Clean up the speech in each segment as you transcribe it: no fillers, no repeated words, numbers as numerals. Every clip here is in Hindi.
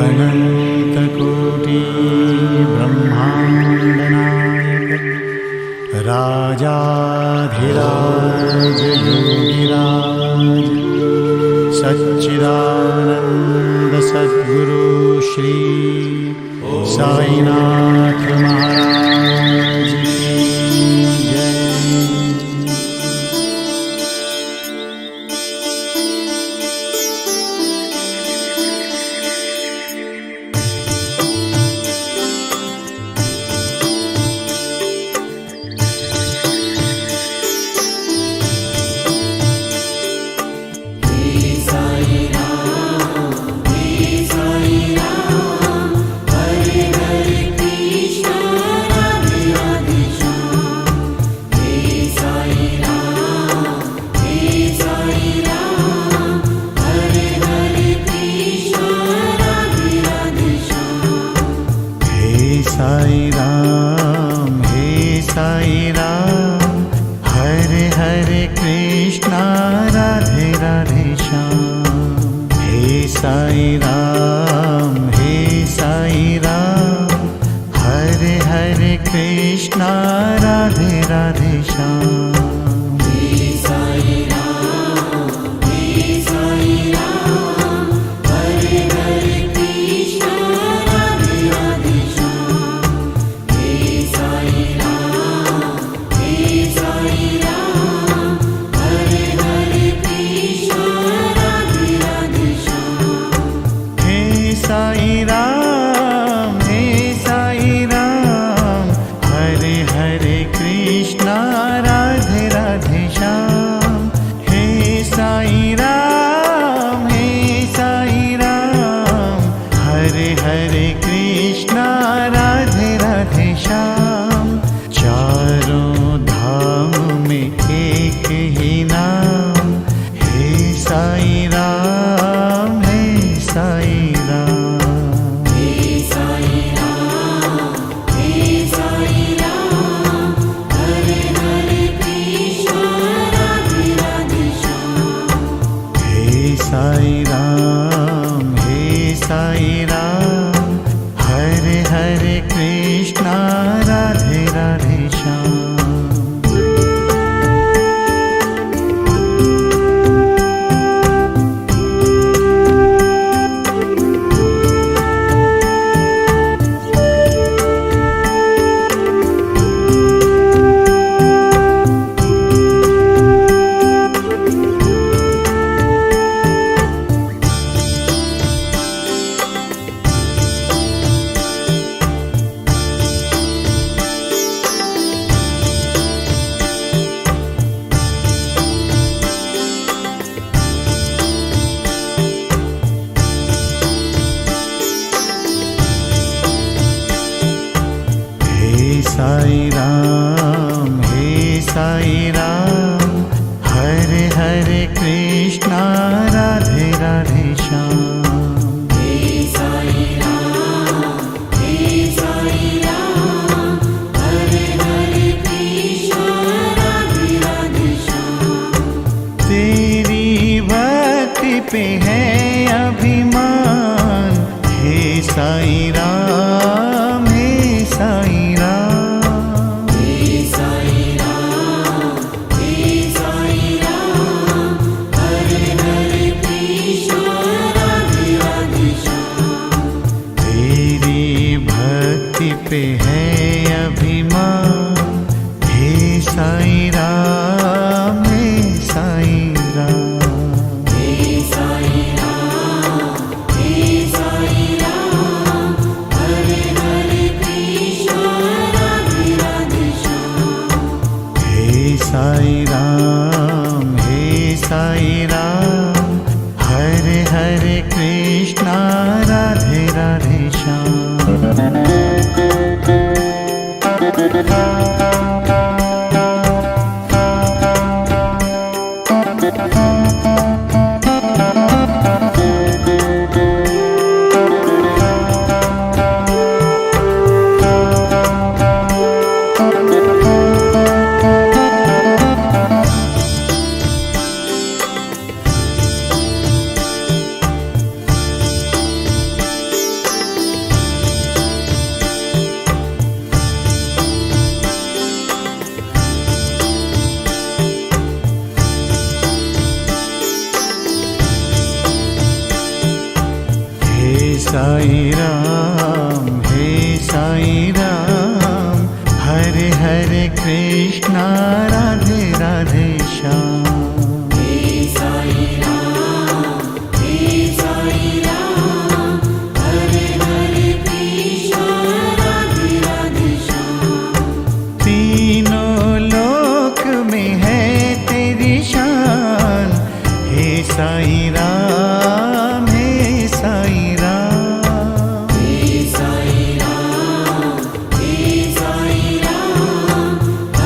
अनन्तकोटि ब्रह्माण्डनायक राजाधिराज योगिराज सच्चिदानंद सद्गुरु श्री साईनाथ महाराज की जय। साई राम, हे साई राम, हरे हरे कृष्णा राधे राधे श्याम। साई राम, हे साई राम, हे साई राम, हे साई राम,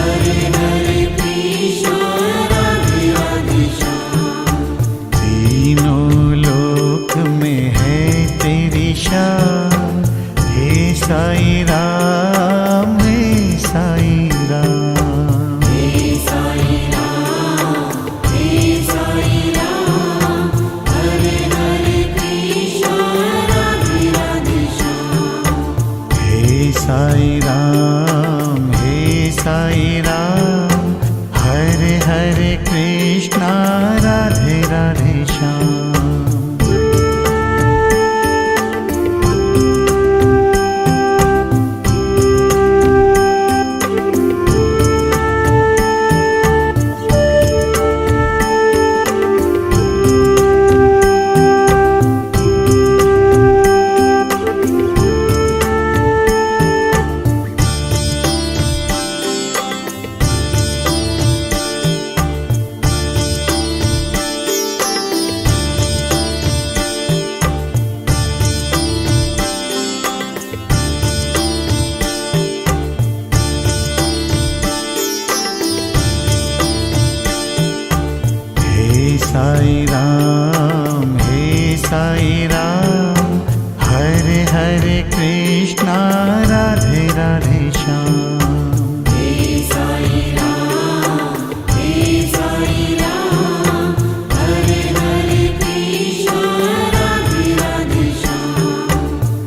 हरे हरे कृष्णा राधे राधे श्याम। तीनों लोक में है तेरी शान, हे साई राम, हे साई राम, हे साई राम, हे साई साई राम, हे साई राम, हरे हरे कृष्णा राधे राधे श्याम। साई राम, हे साई राम, हरे हरे कृष्णा राधे राधे श्याम। हे साई राम, हे साई राम, हरे हरे कृष्णा राधे राधे श्याम।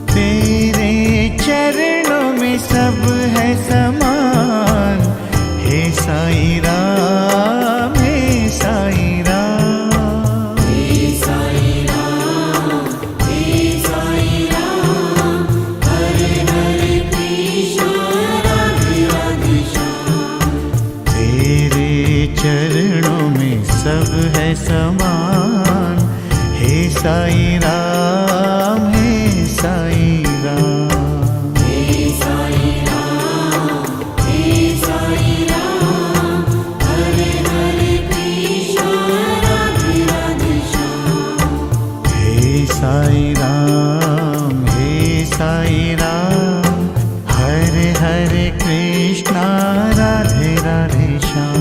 तेरे चरणों में सब है समान, हे साई राम, हे साई राम, चरणों में सब है समान, हे साई राम, हे साई राम, हे साई राम, हे साई राम, हरे हरे कृष्णा राधे राधे श्याम। हे साई राम, हे साई राम, हरे हरे कृष्णा राधे राधे श्याम।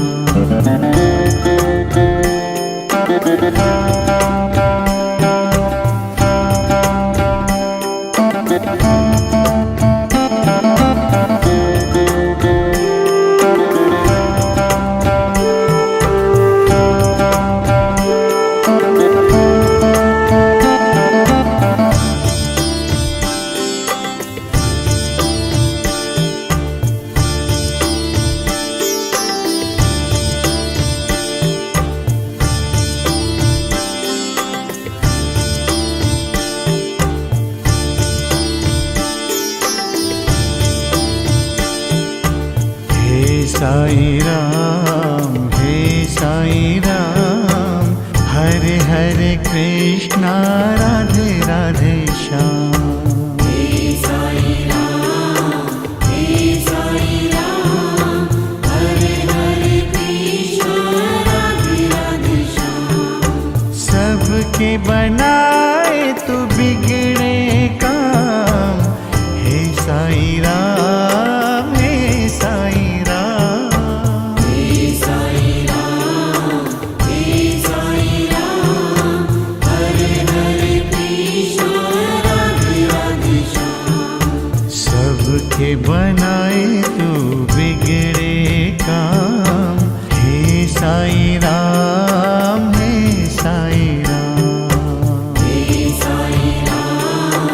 साई राम, हे साई राम, हरे हरे कृष्णा राधे राधे श्याम। हे साई राम, हे साई राम, हरे हरे कृष्णा राधे राधे श्याम। सबके बनाए तू बिगड़े काम, हे साई राम, हे साई के बनाए तू बिगड़े काम, हे साई राम, हे साई राम, हे साई राम,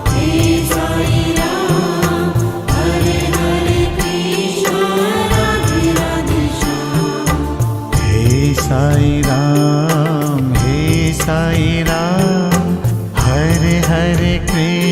हे साई राम, हरे हरे कृष्णा राधे राधे श्याम। हे साई राम, हे साई राम, हरे हरे कृष्ण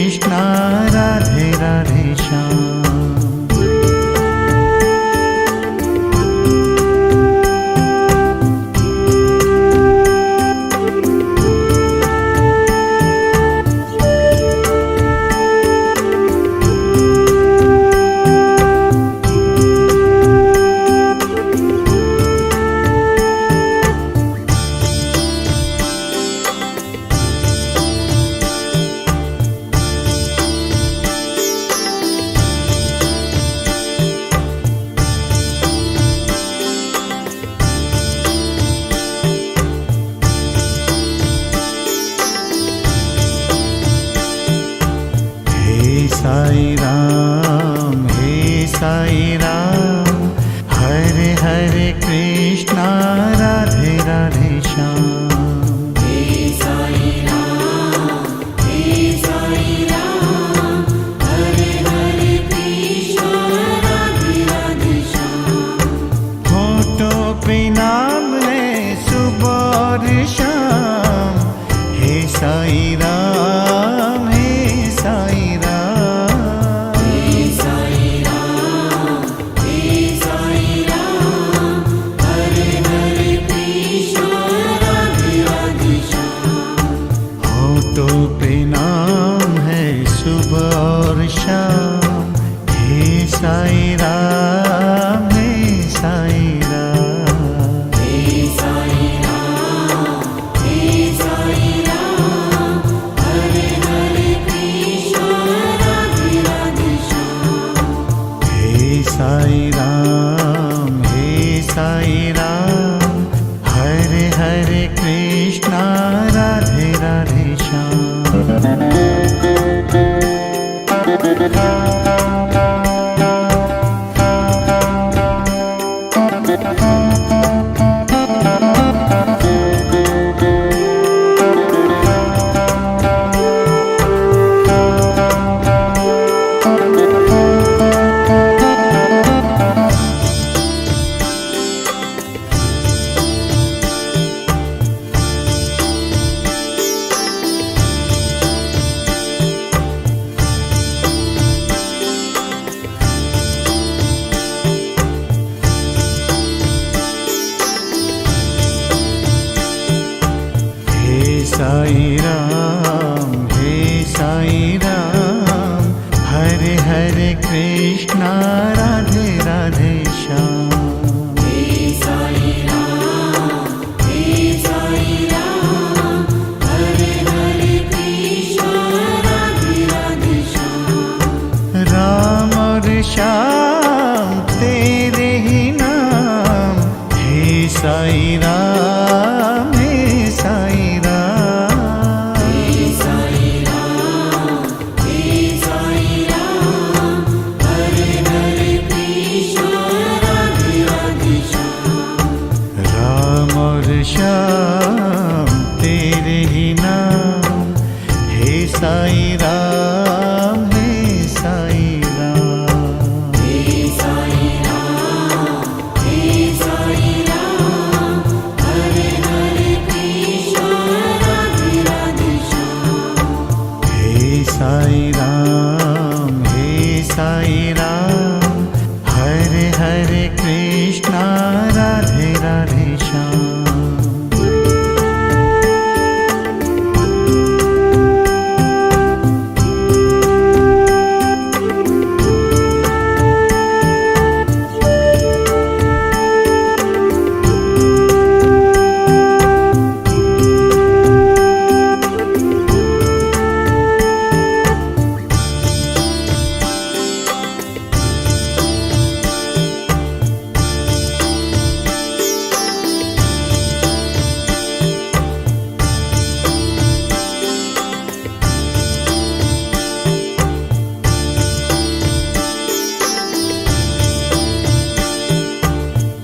साई राम, हे साई राम, हरे हरे कृष्णा, राधे राधे श्याम। हे साई राम, हे साई राम, हरे हरे कृष्णा, राधे राधे श्याम। होठों पे नाम है सुबह और शाम, हे साई राम, हे साई राम। हे साई राम, हे साई राम, हरे हरे कृष्णा, राधे राधे श्याम। होठों पे नाम है सुबह और शाम, हे साई राम, हे साई राम। हे साई राम, हे साई राम, हरे हरे कृष्णा, राधे राधे श्याम। हे साई राम, हे साई राम, हरे हरे कृष्णा, राधे राधे श्याम। हे साई राम, हे साई राम, हरे हरे कृष्णा, राधे राधे श्याम। हे साई राम, हे साई राम, हरे हरे कृष्णा, राधे राधे श्याम। राम और श्याम तेरे ही नाम, हे साई राम, हे साई राम। हे साई राम, हे साई राम, हरे हरे कृष्णा, राधे राधे श्याम। राम और श्याम तेरे ही नाम, हे साई राम, हे साई राम। हे साई राम, हे साई राम, हरे हरे कृष्णा, राधे राधे श्याम। हे साई राम, हे साई राम, हरे हरे कृष्णा, राधे राधे श्याम।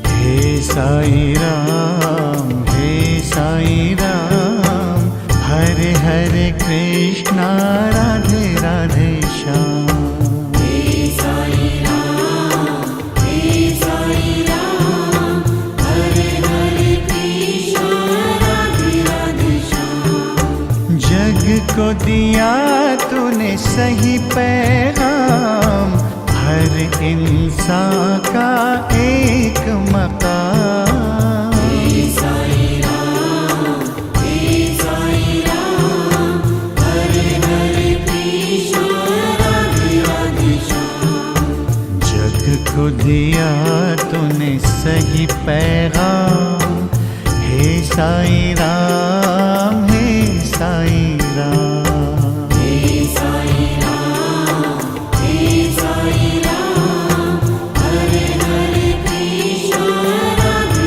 हे साई राम, हे साई राम, हरे हरे कृष्णा, राधे राधे श्याम। हे साई राम, हे साई राम, हरे हरे कृष्णा, राधे राधे श्याम। जग को दिया तूने सही पैगाम, हर इंसान का एक मकाम। हे साई राम, हे साई राम, हरे हरे कृष्णा, राधे राधे श्याम। जग को दिया तूने सही पैगाम, हे साई राम, हे साई राम। हे साई राम, हे साई राम, हरे हरे कृष्णा, राधे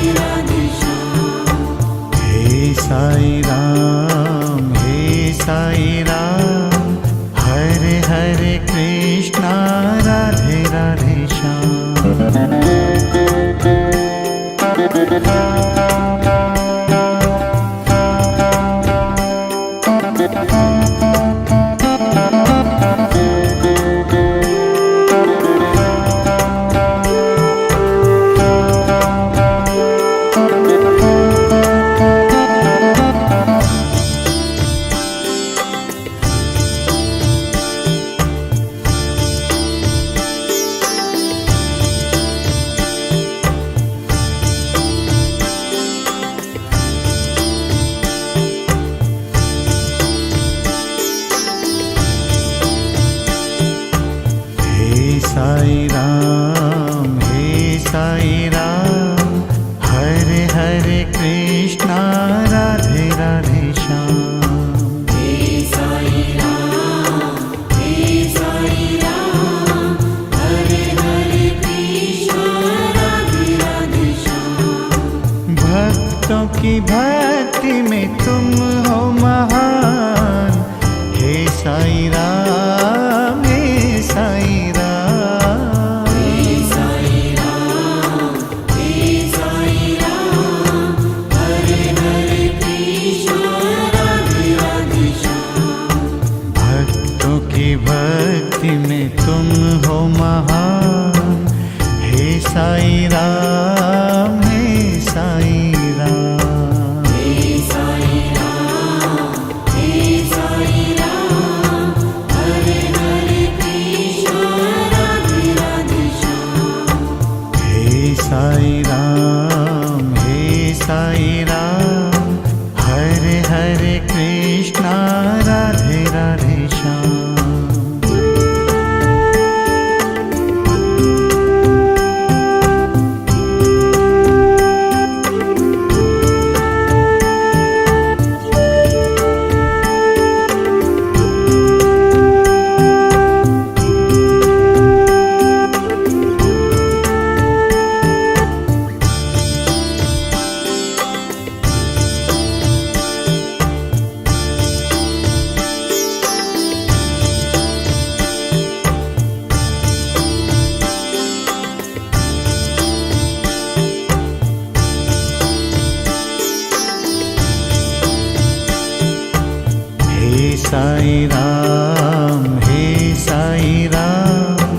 साई राम, हे साई राम।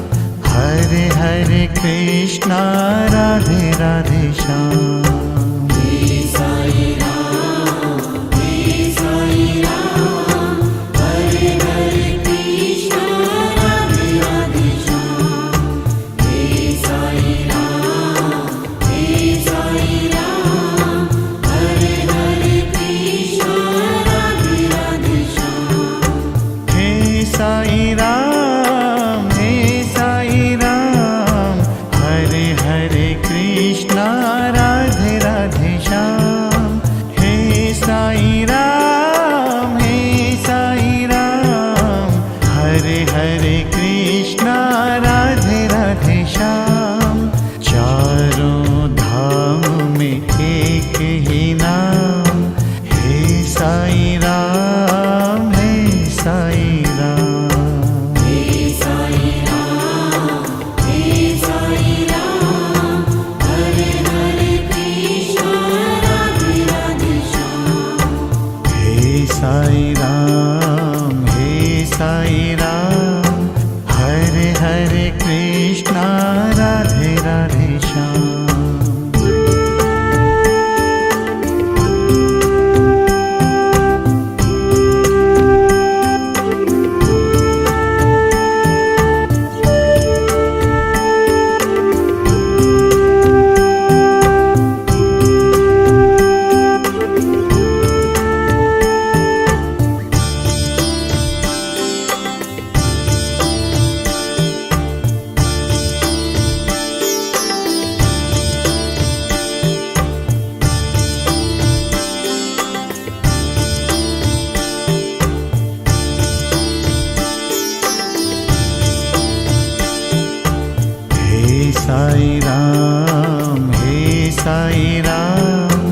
हरे हरे कृष्णा, राधे राधे श्याम। हे साई राम, हे साई राम। हरे हरे कृष्णा, राधे राधे श्याम। हे साई राम, हे साई राम। हरे हरे कृष्णा, राधे राधे श्याम। हे साई राम, हे साई राम। हरे हरे कृष्णा, राधे राधे श्याम। हे साई राम, हे साई राम। हरे हरे कृष्णा, राधे राधे श्याम। चारों धाम में एक ही नाम, हे साई राम, हे साई राम। हे साई राम, हे साई राम। हरे हरे कृष्णा, राधे राधे श्याम। हे साई राम, हे साई राम। हरे हरे कृष्णा, राधे राधे श्याम। हे साई राम, हे साई राम।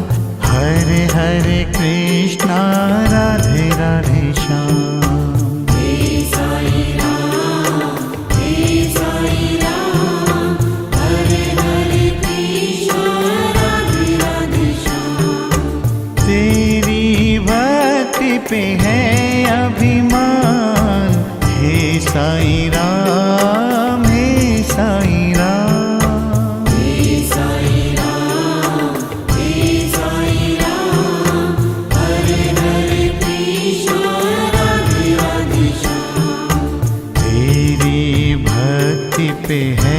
हरे हरे कृष्णा, राधे राधे श्याम। हे साई राम, हे साई राम। हरे हरे कृष्णा, राधे राधे श्याम। तेरी भक्ति पे है अभिमान, हे साई राम, हे साई राम। हे साई राम, हे साई राम। हरे हरे कृष्णा, राधे राधे श्याम। तेरी भक्ति पे है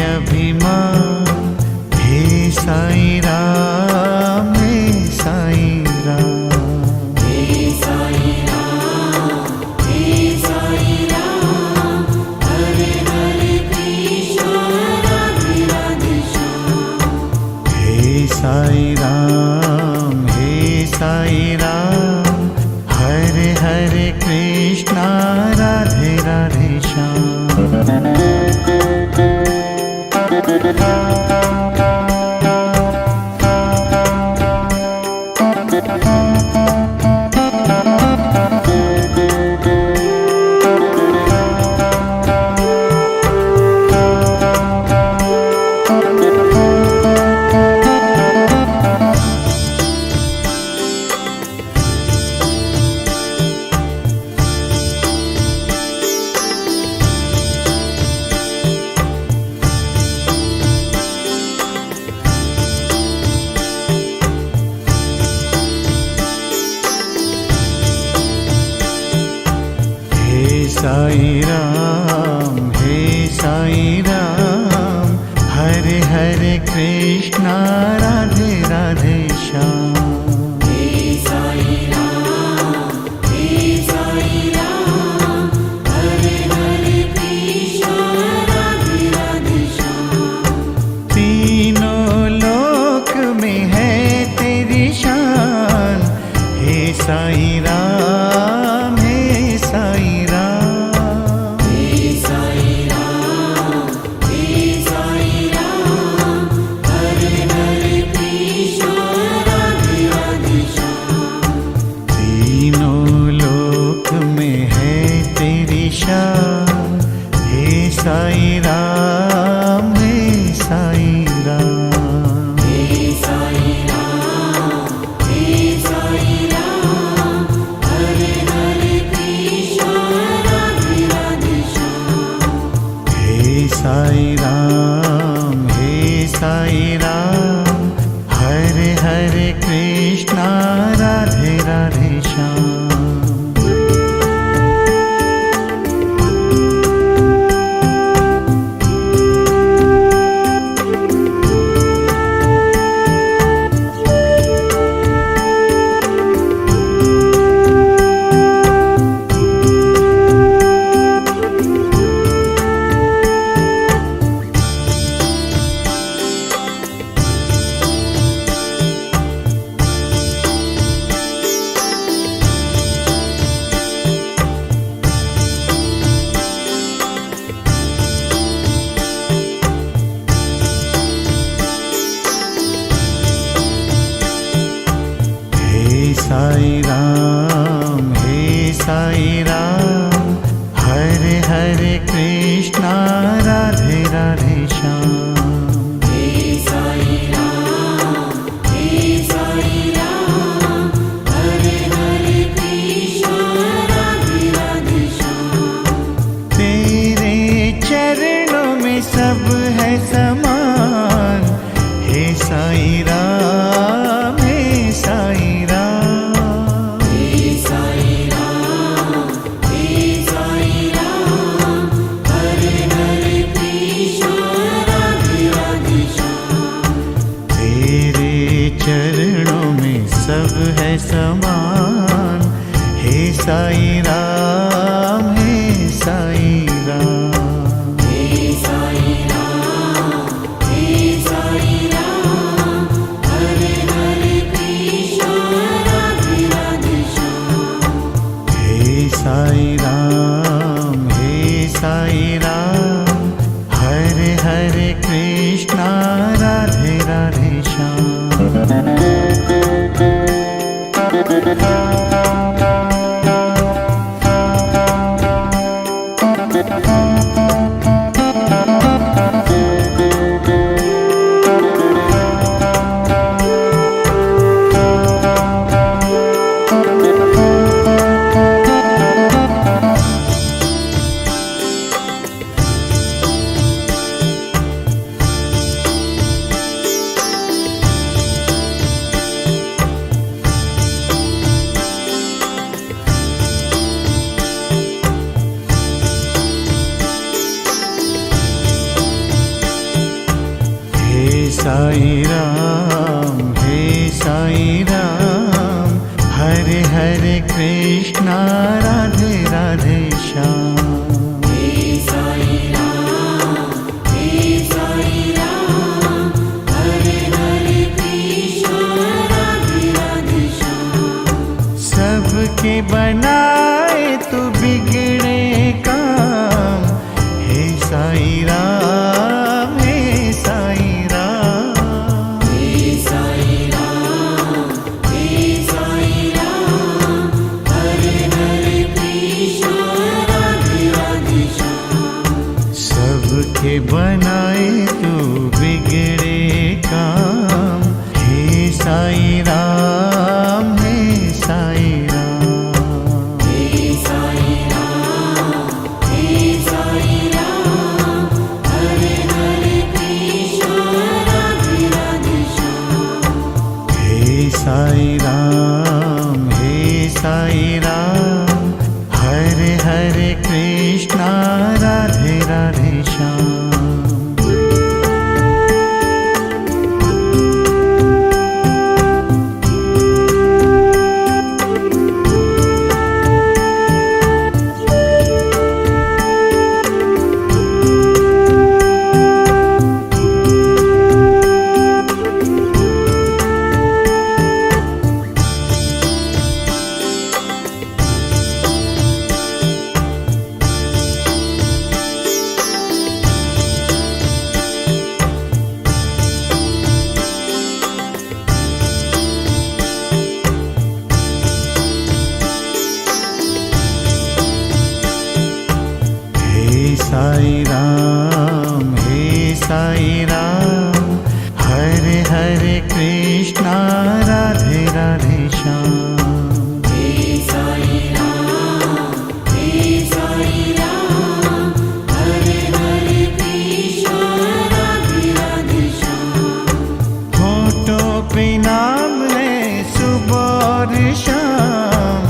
अभिमान, हे साई राम, हे साई राम। हे साई राम, हे साई राम। हरे हरे कृष्णा, राधे राधे श्याम। हे साई राम, हे साई राम। हरे हरे कृष्णा, राधे राधे साई राम, हे साई राम। हरे हरे कृष्णा, राधे राधे श्याम। हे साई राम, हे साई राम। हरे हरे कृष्णा, राधे राधे श्याम। तीनों लोक में है तेरी शान, हे साई राम, हे साई राम। हे साई राम, हे साई राम। हरे हरे कृष्णा, राधे राधे श्याम। तीनों लोक में है तेरी शान, हे साई राम, हे साई राम। हे साई राम, हे साई राम। हरे हे साई राम, हे साई राम। हे साई राम, हे साई राम, हरे हरे कृष्ण राधे राधे श्याम। हे साई राम, हे साई राम, हरे हरे कृष्णा राधे राधे श्याम। साई राम, हे साई राम, हरे हरे कृष्णा राधे राधे श्याम। हे साई राम, हे साई राम, हरे हरे कृष्ण राधे राधे श्याम। सबके बनाए तू बिगड़े काम, हे साई राम, हे साई राम। हे साई राम, हे साई राम, हरे हरे कृष्ण राधे राधे श्याम। सबके बनाए तू बिगड़े काम, हे साई राम, हे साई राम। हे साई राम, हे साई राम, हरे हरे कृष्ण राधे राधे श्याम। हे साई राम, हे साई राम, हरे हरे कृष्णा राधे राधे श्याम। साई राम, हे साई राम, हरे हरे कृष्णा राधे राधे श्याम। हे साई राम, हे साई राम, हरे हरे कृष्ण राधे राधे श्याम। होठों पे नाम है सुबह और शाम,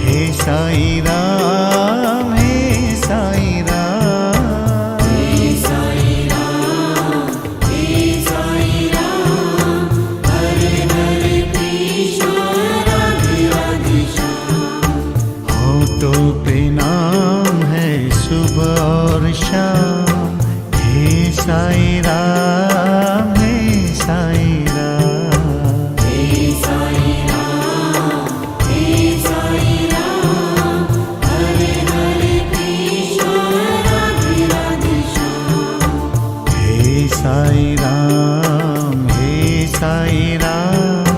हे साई राम, हे साई राम। हे साई राम, हे साई राम, हरे हरे कृष्ण राधे राधे श्याम। होठों पे नाम है सुबह और शाम, हे साई राम, हे साई राम। हे साई राम, हे साई राम, हरे हरे कृष्ण राधे राधे श्याम। हे साई राम, हे साई राम,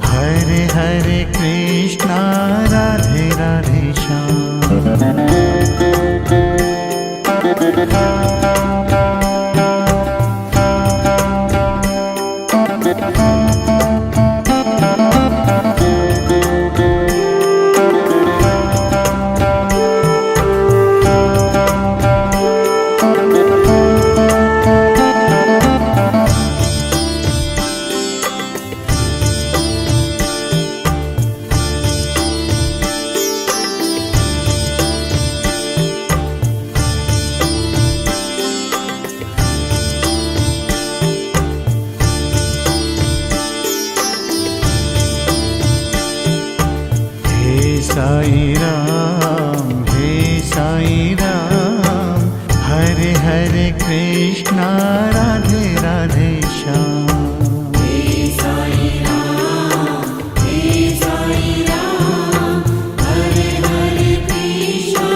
हरे हरे कृष्णा राधे राधे श्याम। राम, हे साई राम, हरे हरे कृष्णा राधे राधे श्याम। हे साई राम, हे साई राम, हरे हरे कृष्णा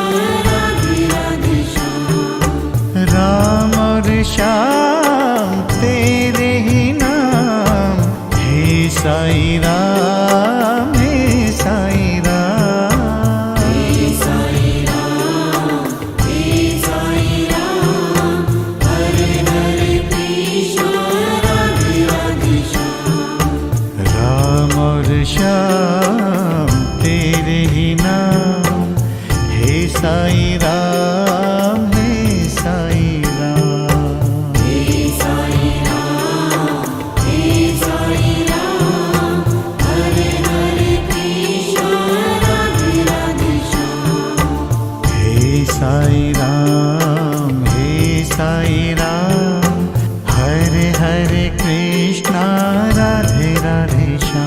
राधे राधे श्याम। राम और श्याम तेरे ही नाम, हे साई राम, हे साई राम। हे साई राम, हे साई राम, हरे हरे कृष्णा राधे राधे श्याम। राम और श्याम तेरे ही नाम, हे साई राम, हे साई राम। हे साई राम, हे साई राम, हरे हरे कृष्णा राधे राधे श्याम। हे साई राम, हे साई राम, हरे हरे कृष्णा राधे राधे श्याम।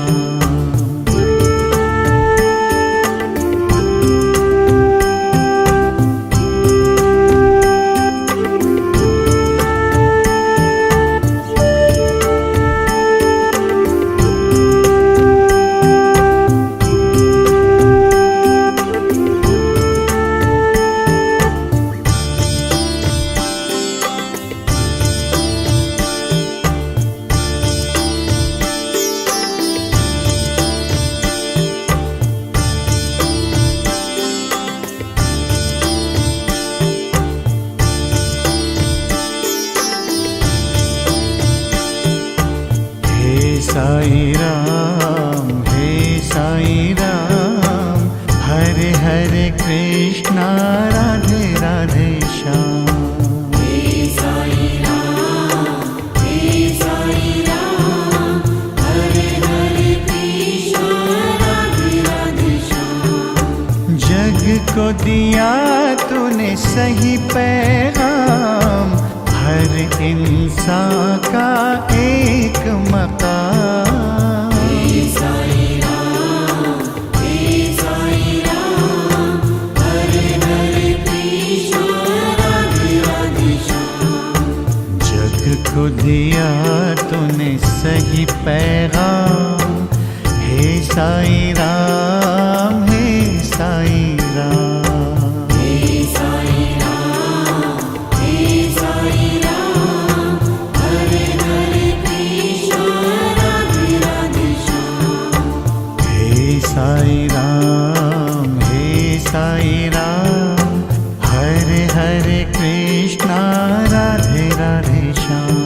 हे साई राम, हे साई राम, हरे हरे कृष्णा राधे राधे श्याम। हे साई राम, हे साई राम, हरे हरे कृष्णा राधे राधे श्याम। जग को दिया तूने सही पैगाम, हर इंसान का एक मकाम। हे साई राम, हे साई राम, हरे हरे कृष्णा राधे राधे श्याम। जग को दिया तूने सही पैगाम, हे साई राम, हे साई राम। हे साई राम, हे साई राम, हरे हरे कृष्णा राधे राधे श्याम। हे साई राम, हे साई राम, हरे हरे कृष्णा राधे राधे श्याम।